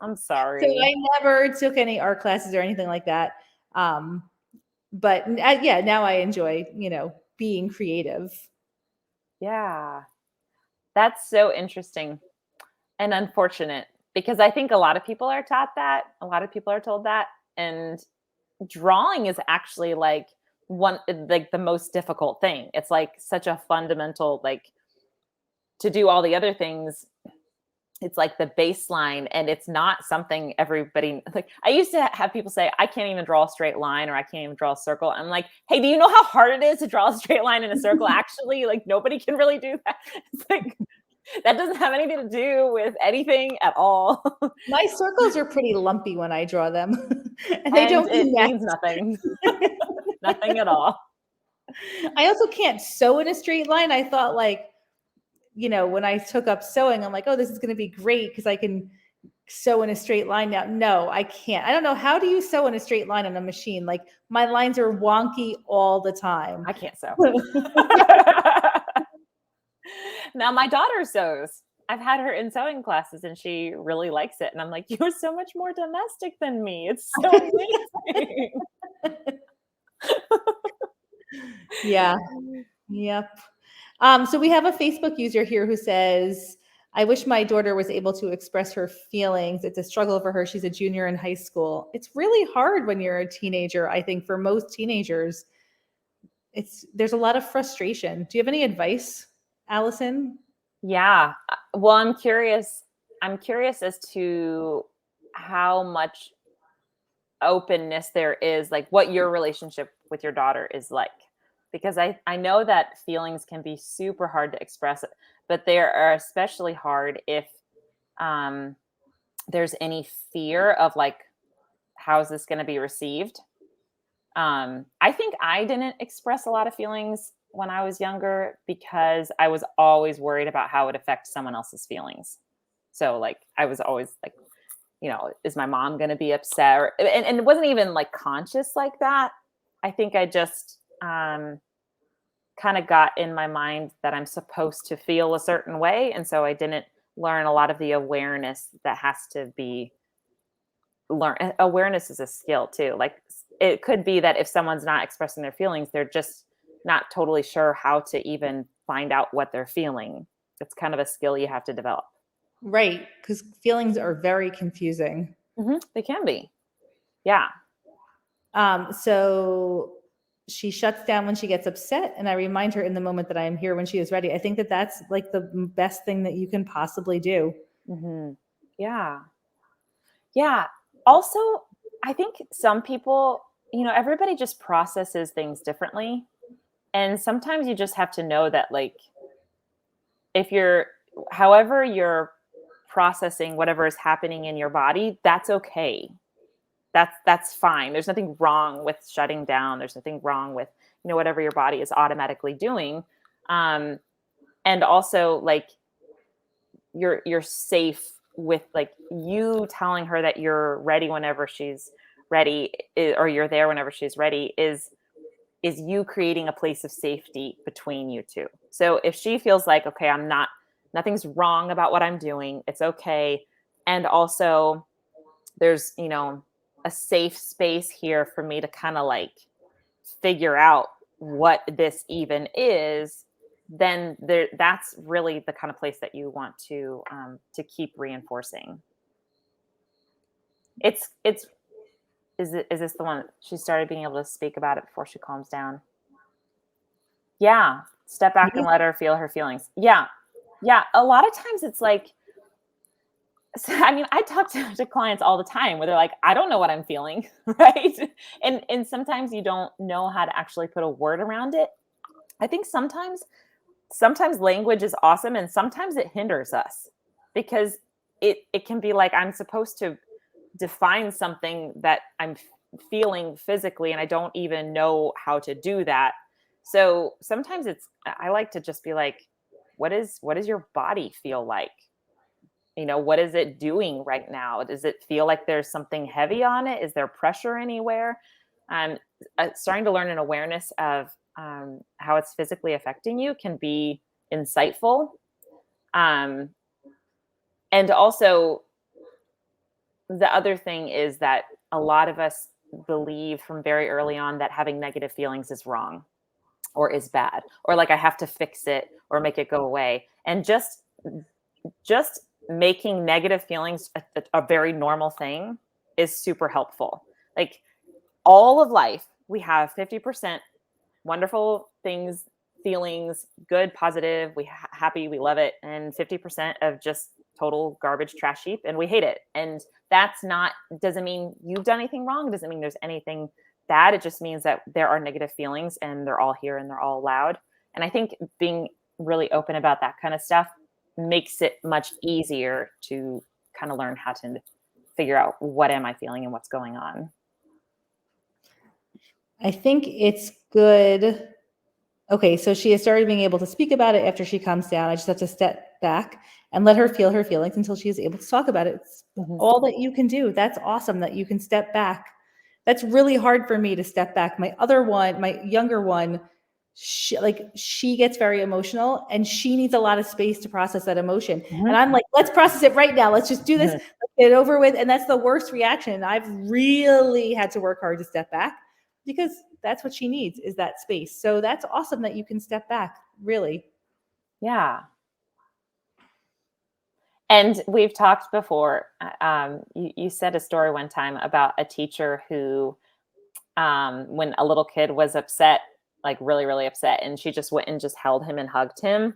I'm so sorry. I never took any art classes or anything like that. Um, but yeah, now I enjoy, being creative. Yeah. That's so interesting and unfortunate because I think a lot of people are taught that. A lot of people are told that. And drawing is actually like the most difficult thing. It's like such a fundamental, like to do all the other things. It's like the baseline, and it's not something everybody like. I used to have people say, I can't even draw a straight line or I can't even draw a circle. I'm like, hey, do you know how hard it is to draw a straight line in a circle? Actually, like nobody can really do that. It's like that doesn't have anything to do with anything at all. My circles are pretty lumpy when I draw them, and they And don't it connect. means nothing. Nothing at all. I also can't sew in a straight line. I thought like, when I took up sewing, I'm like, oh, this is going to be great because I can sew in a straight line now. No, I can't. I don't know. How do you sew in a straight line on a machine? Like my lines are wonky all the time. I can't sew. Now my daughter sews. I've had her in sewing classes and she really likes it. And I'm like, you're so much more domestic than me. It's so amazing. Yeah. Yep. So we have a Facebook user here who says, I wish my daughter was able to express her feelings. It's a struggle for her. She's a junior in high school. It's really hard when you're a teenager. I think for most teenagers, there's a lot of frustration. Do you have any advice, Allison? Yeah. Well, I'm curious. I'm curious as to how much openness there is, like what your relationship with your daughter is like. Because I know that feelings can be super hard to express, but they are especially hard if um, there's any fear of like, how is this going to be received? I think I didn't express a lot of feelings when I was younger because I was always worried about how it would affect someone else's feelings. So like I was always like, is my mom going to be upset? And it wasn't even like conscious like that. I think I just kind of got in my mind that I'm supposed to feel a certain way. And so I didn't learn a lot of the awareness that has to be learned. Awareness is a skill too. Like it could be that if someone's not expressing their feelings, they're just not totally sure how to even find out what they're feeling. It's kind of a skill you have to develop. Right. Because feelings are very confusing. They can be. Yeah. So she shuts down when she gets upset, and I remind her in the moment that I am here when she is ready. I think that that's like the best thing that you can possibly do. Yeah. Yeah. Also, I think some people, everybody just processes things differently. And sometimes you just have to know that, like, if however you're processing whatever is happening in your body, that's okay. That's fine. There's nothing wrong with shutting down. There's nothing wrong with, whatever your body is automatically doing. And also like you're safe with like you telling her that you're ready whenever she's ready, or you're there whenever she's ready, is you creating a place of safety between you two. So if she feels like, okay, nothing's wrong about what I'm doing, it's okay. And also there's, a safe space here for me to kind of like figure out what this even is, then that's really the kind of place that you want to keep reinforcing. Is this the one she started being able to speak about it before she calms down? Yeah. Step back and let her feel her feelings. Yeah. Yeah. A lot of times it's like, I mean, I talk to clients all the time where they're like, I don't know what I'm feeling. Right. And sometimes you don't know how to actually put a word around it. I think sometimes language is awesome, and sometimes it hinders us because it can be like, I'm supposed to define something that I'm feeling physically, and I don't even know how to do that. So sometimes I like to just be like, what does your body feel like? What is it doing right now? Does it feel like there's something heavy on it? Is there pressure anywhere? Starting to learn an awareness of how it's physically affecting you can be insightful. And also, the other thing is that a lot of us believe from very early on that having negative feelings is wrong or is bad, or like I have to fix it or make it go away. And just making negative feelings a very normal thing is super helpful. Like all of life, we have 50% wonderful things, feelings, good, positive, happy, we love it, and 50% of just total garbage, trash heap, and we hate it. And doesn't mean you've done anything wrong. It doesn't mean there's anything bad. It just means that there are negative feelings and they're all here and they're all allowed. And I think being really open about that kind of stuff makes it much easier to kind of learn how to figure out what am I feeling and what's going on. I think it's good. Okay, so she has started being able to speak about it after she calms down. I just have to step back and let her feel her feelings until she is able to talk about it. It's all that you can do. That's awesome that you can step back. That's really hard for me to step back. My younger one, she gets very emotional and she needs a lot of space to process that emotion. And I'm like, let's process it right now. Let's just do this. Let's get it over with. And that's the worst reaction. I've really had to work hard to step back because that's what she needs, is that space. So that's awesome that you can step back, really. Yeah. And we've talked before. You said a story one time about a teacher who, when a little kid was upset, like really, really upset, and she just went and just held him and hugged him.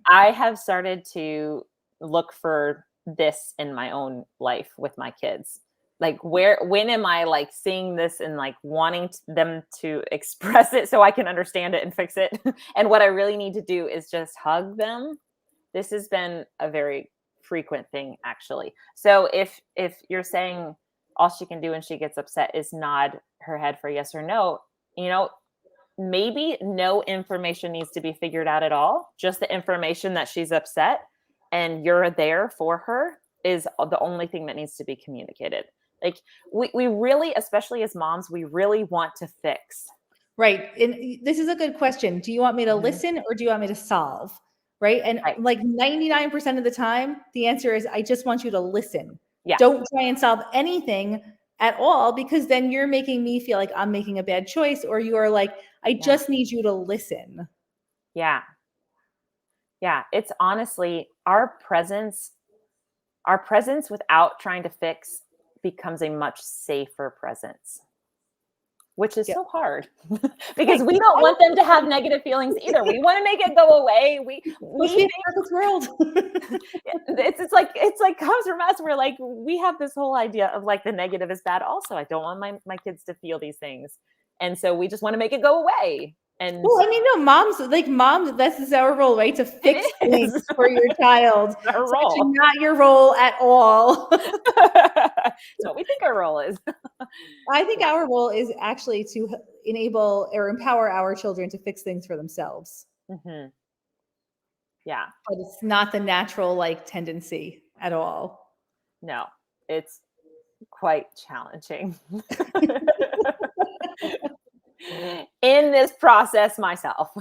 I have started to look for this in my own life with my kids, like when am I like seeing this and like wanting them to express it so I can understand it and fix it? And what I really need to do is just hug them. This has been a very frequent thing, actually. So if you're saying all she can do when she gets upset is nod her head for yes or no, you know, maybe no information needs to be figured out at all. Just the information that she's upset and you're there for her is the only thing that needs to be communicated. Like we really, especially as moms, we really want to fix. Right. And this is a good question. Do you want me to Mhm. listen or do you want me to solve? Right. And Right. like 99% of the time, the answer is I just want you to listen. Yeah. Don't try and solve anything at all, because then you're making me feel like I'm making a bad choice, or you are like, I Yeah. just need you to listen. Yeah. Yeah. It's honestly our presence without trying to fix becomes a much safer presence, which is Yeah. so hard Right. because we don't want them to have negative feelings either. We want to make it go away. Supposed to be a perfect world. It's like comes from us. We're like, we have this whole idea of like the negative is bad. Also, I don't want my kids to feel these things. And so we just want to make it go away. And Well, I mean, no, moms, this is our role, right? To fix it things is for your child. our It's actually role. not your role at all. It's what we think our role is. I think Yeah. our role is actually to enable or empower our children to fix things for themselves. Hmm. Yeah. But it's not the natural like tendency at all. No, it's quite challenging. In this process myself.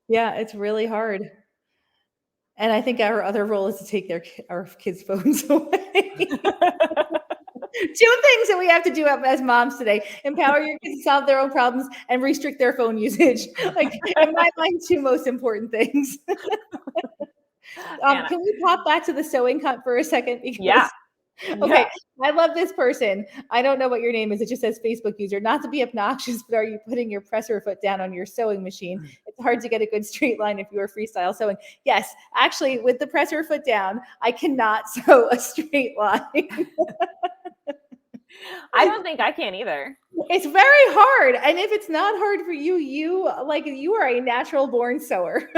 Yeah, it's really hard. And I think our other role is to take our kids' phones away. Two things that we have to do as moms today: empower your kids to solve their own problems and restrict their phone usage. Like in my mind, two most important things. Man, Can we pop back to the sewing cut for a second? yeah. Because Yeah. okay, I love this person. I don't know what your name is. It just says Facebook user. Not to be obnoxious, but are you putting your presser foot down on your sewing machine? It's hard to get a good straight line if you are freestyle sewing. Yes, actually, with the presser foot down, I cannot sew a straight line. I don't think I can either. It's very hard. And if it's not hard for you, you are a natural born sewer.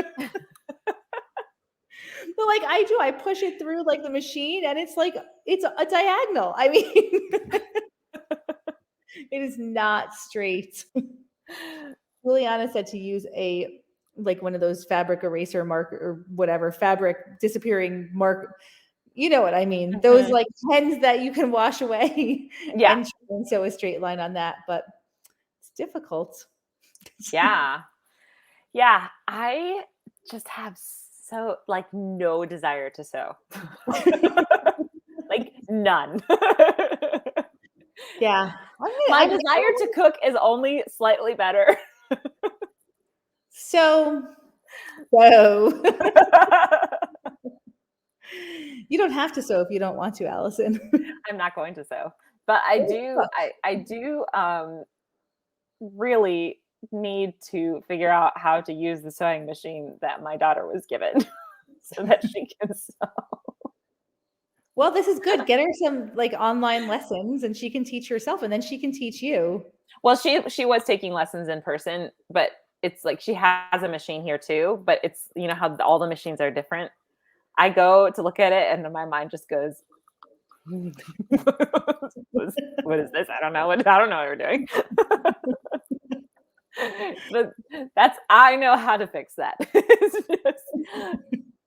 But like I do, I push it through like the machine and it's like it's a diagonal. I mean, it is not straight. Juliana said to use a like one of those fabric eraser marker or whatever fabric disappearing mark. You know what I mean? Those Mhm. like pens that you can wash away Yeah. and sew a straight line on that, but it's difficult. Yeah. Yeah. I just have so like no desire to sew. Like none. Yeah. My desire to cook is only slightly better. So you don't have to sew if you don't want to, Allison. I'm not going to sew. But I do really need to figure out how to use the sewing machine that my daughter was given so that she can sew. Well, this is good. Get her some like online lessons and she can teach herself and then she can teach you. Well, she was taking lessons in person, but it's like she has a machine here too, but it's you know how all the machines are different. I go to look at it and my mind just goes, what is this? I don't know what we're doing. But I know how to fix that.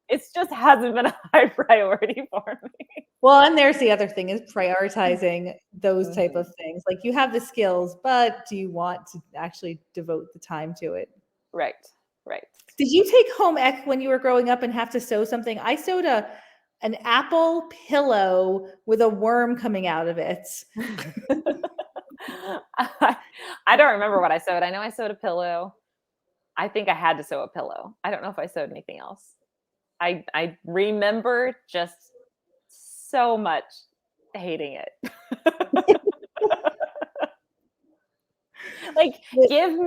It's just hasn't been a high priority for me. Well, and there's the other thing is prioritizing those type Mhm. of things. Like you have the skills, but do you want to actually devote the time to it? Right, right. Did you take home ec when you were growing up and have to sew something? I sewed an apple pillow with a worm coming out of it. I don't remember what I sewed. I know I sewed a pillow. I think I had to sew a pillow. I don't know if I sewed anything else. I remember just so much hating it. Like give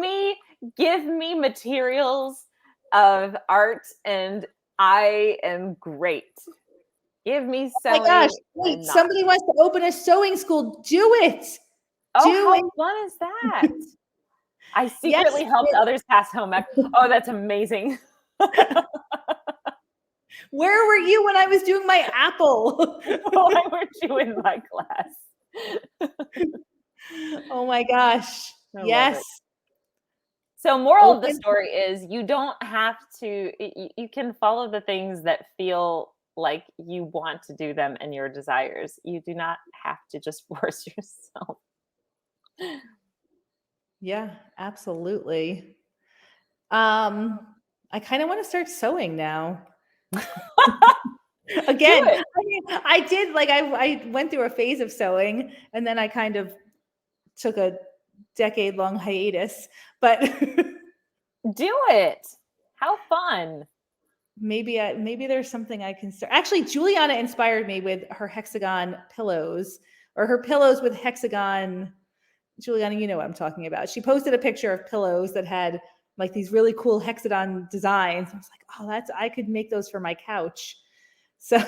me materials of art and I am great. Give me Oh my sewing. gosh, I'm wait, not. somebody wants to open a sewing school. Do it. Oh, Do how it. fun is that? I Yes. secretly helped others pass home ec. Oh, that's amazing. Where were you when I was doing my apple? Why weren't you in my class? Oh my gosh. I love Yes. it. So moral of the Open. story is you don't have to, you can follow the things that feel like you want to do them and your desires. You do not have to just force yourself. Yeah, absolutely. I kind of want to start sewing now. Do Again, it. I mean, I did like I went through a phase of sewing and then I kind of took a decade-long hiatus, but Do it. How fun. maybe there's something I can start. Actually, Juliana inspired me with her hexagon pillows or her pillows with hexagon. Juliana, you know what I'm talking about. She posted a picture of pillows that had like these really cool hexagon designs. I was like, oh, I could make those for my couch. So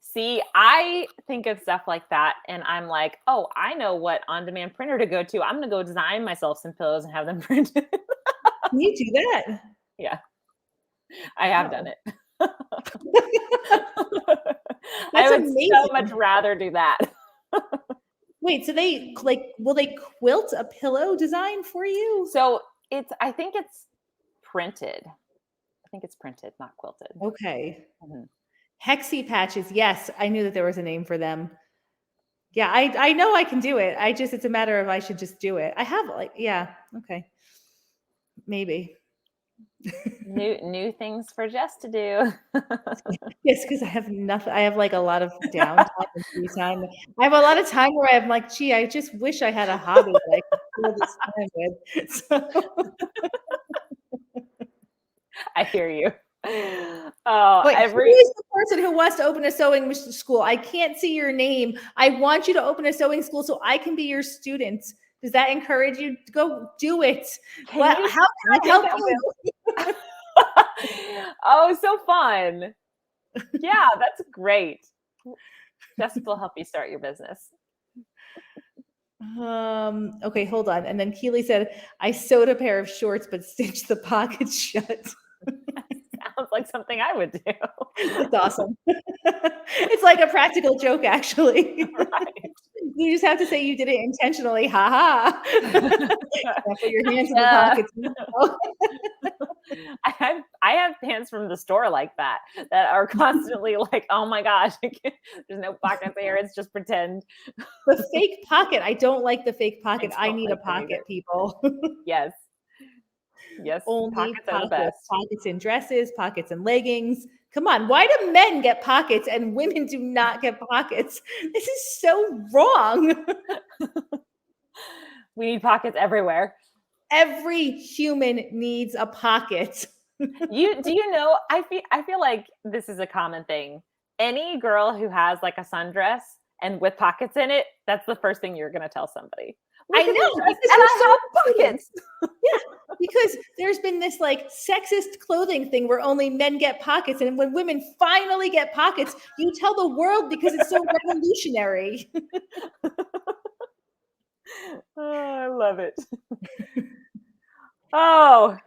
See, I think of stuff like that and I'm like, oh, I know what on-demand printer to go to. I'm going to go design myself some pillows and have them printed. can you do that? Yeah, I have done Oh. it. I That's would so much amazing. rather do that. Wait, so they like will they quilt a pillow design for you? So I think it's printed. I think it's printed, not quilted. Okay. Mhm. Hexie patches. Yes, I knew that there was a name for them. Yeah, I know I can do it. It's a matter of I should just do it. I have like yeah, okay. Maybe. New things for Jess to do. Yes, because I have nothing. I have like a lot of downtime and free time. I have a lot of time where I'm like, gee, I just wish I had a hobby that I could fill this time with. So I hear you. Oh, wait, who every is the person who wants to open a sewing school? I can't see your name. I want you to open a sewing school so I can be your student. Does that encourage you to go do it? can you How can I think help of you? it? Oh, so fun. Yeah, that's great. Jess will help you start your business. Okay, hold on. And then Keely said, I sewed a pair of shorts but stitched the pockets shut. Sounds like something I would do. It's awesome. It's like a practical joke, actually. Right. You just have to say you did it intentionally. Ha ha. Put your hands in the Yeah. pockets. I have pants from the store like that are constantly like, oh my gosh, there's no pockets there. It's just pretend. The fake pocket. I don't like the fake pocket. I Don't need a like them either. pocket, people. Yes. Yes. Only Pockets are the pockets. best. Pockets in dresses, pockets in leggings. Come on. Why do men get pockets and women do not get pockets? This is so wrong. We need pockets everywhere. Every human needs a pocket. Do you know, I feel like this is a common thing. Any girl who has like a sundress and with pockets in it, that's the first thing you're gonna tell somebody. I Look at this know dress, because and we're I so have pockets. yeah, because there's been this like sexist clothing thing where only men get pockets, and when women finally get pockets, you tell the world because it's so revolutionary. Oh, I love it. Oh,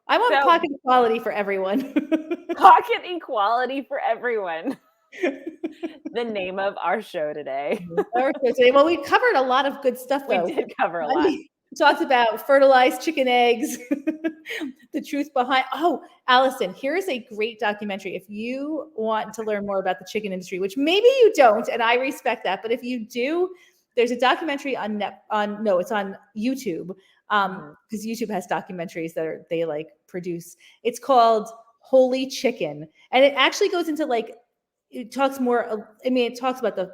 I want so pocket equality for everyone. pocket equality for everyone. The name of our show today. Well, we covered a lot of good stuff, We though. did cover a I lot. mean, we talked about fertilized chicken eggs, the truth behind. Oh, Allison, here is a great documentary. If you want to learn more about the chicken industry, which maybe you don't, and I respect that, but if you do, there's a documentary it's on YouTube. Because YouTube has documentaries that they like produce. It's called Holy Chicken, and it actually goes into like it talks more. I mean, it talks about the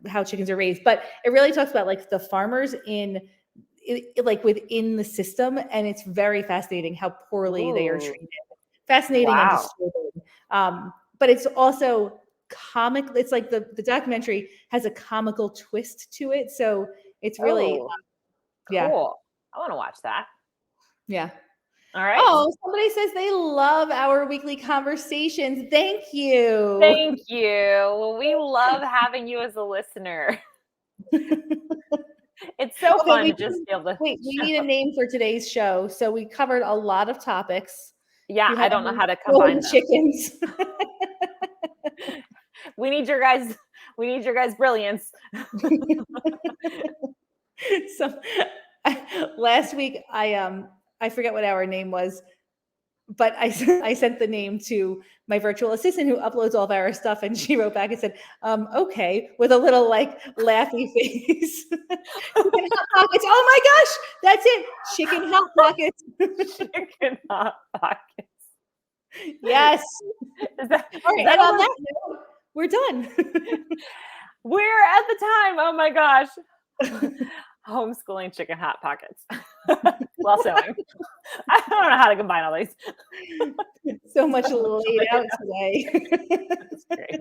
how chickens are raised, but it really talks about like the farmers like within the system, and it's very fascinating how poorly they are treated. Fascinating and Wow. disturbing. But it's also comic. It's like the documentary has a comical twist to it, so it's really Oh, yeah. cool. I want to watch that. Yeah. All right. Oh, somebody says they love our weekly conversations. Thank you. Thank you. Well, we love having you as a listener. It's so fun to just be able to. Wait, we need a name for today's show. So we covered a lot of topics. Yeah, I don't know how to combine them. Chickens. We need your guys' brilliance. So last week I forget what our name was, but I sent the name to my virtual assistant who uploads all of our stuff, and she wrote back and said, okay, with a little like laughy face. Chicken Hot Pockets. Oh my gosh, that's it. Chicken Hot Pockets. Chicken Hot Pockets. Yes. Is that, all right, and on that note, we're done. We're at the time. Oh my gosh. Homeschooling chicken hot pockets while sewing. I don't know how to combine all these. So much laid out today. That's great.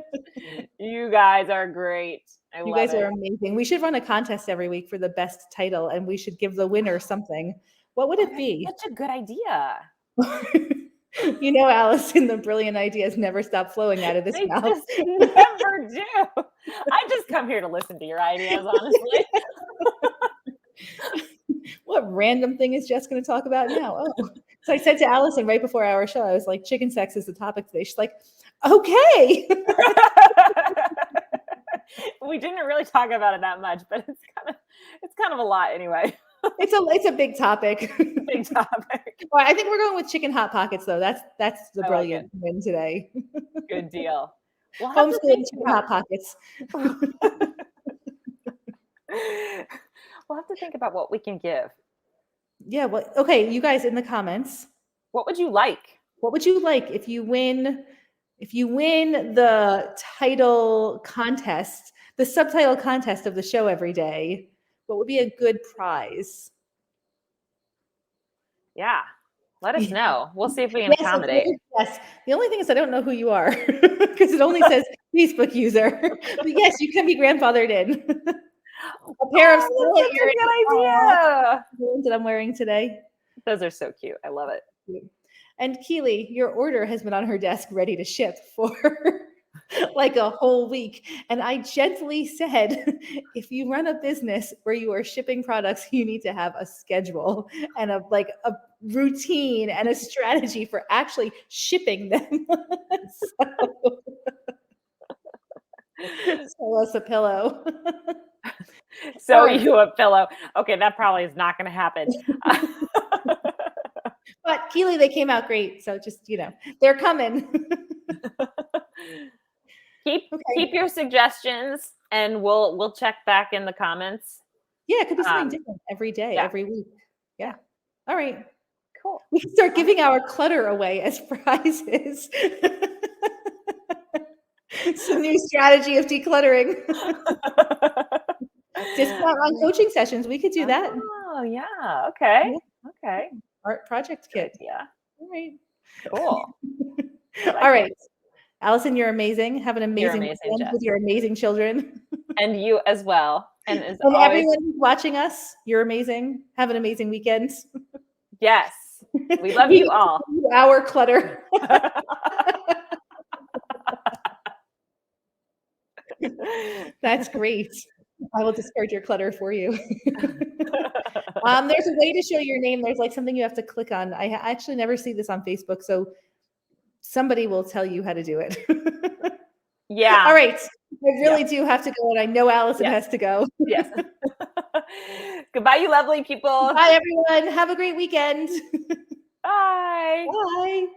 You guys are great. You guys are amazing. We should run a contest every week for the best title, and we should give the winner something. What would it be? Such a good idea. You know, Allison, the brilliant ideas never stop flowing out of this mouth. Just never do. I just come here to listen to your ideas, honestly. What random thing is Jess going to talk about now? Oh, so I said to Allison right before our show, I was like, chicken sex is the topic today. She's like, okay. We didn't really talk about it that much, but it's kind of a lot anyway. It's a big topic. Big topic. Well, I think we're going with chicken hot pockets though. That's the brilliant win today. Good deal. We'll homeschooling chicken hot pockets. We'll have to think about what we can give. Yeah. Well, okay. You guys in the comments. What would you like? What would you like if you win? If you win the title contest, the subtitle contest of the show every day, what would be a good prize? Yeah. Let us know. We'll see if we can accommodate. Yes. The only thing is I don't know who you are because it only says Facebook user. But yes, you can be grandfathered in. A pair of that's a good idea. That I'm wearing today. Those are so cute. I love it. And Keely, your order has been on her desk ready to ship for like a whole week. And I gently said, if you run a business where you are shipping products, you need to have a schedule and a routine and a strategy for actually shipping them. Sell us a pillow. Sew you a pillow. Okay, that probably is not going to happen. But Keely, they came out great. So just, they're coming. Keep your suggestions, and we'll check back in the comments. Yeah, it could be something different every day, every week. Yeah. All right. Cool. We can start giving our clutter away as prizes. It's a new strategy of decluttering. Discount on coaching sessions. We could do that. Oh, yeah. Okay. Yeah. Okay. Art project kit. Yeah. All right. Cool. All right. Allison, you're amazing. Have an amazing weekend with your amazing children. And you as well. And everyone who's watching us, you're amazing. Have an amazing weekend. Yes. We love you all. Our clutter. That's great. I will discard your clutter for you. There's a way to show your name. There's something you have to click on. I actually never see this on Facebook, so somebody will tell you how to do it. Yeah. All right. I really do have to go, and I know Allison has to go. Yes. Goodbye, you lovely people. Bye, everyone. Have a great weekend. Bye. Bye.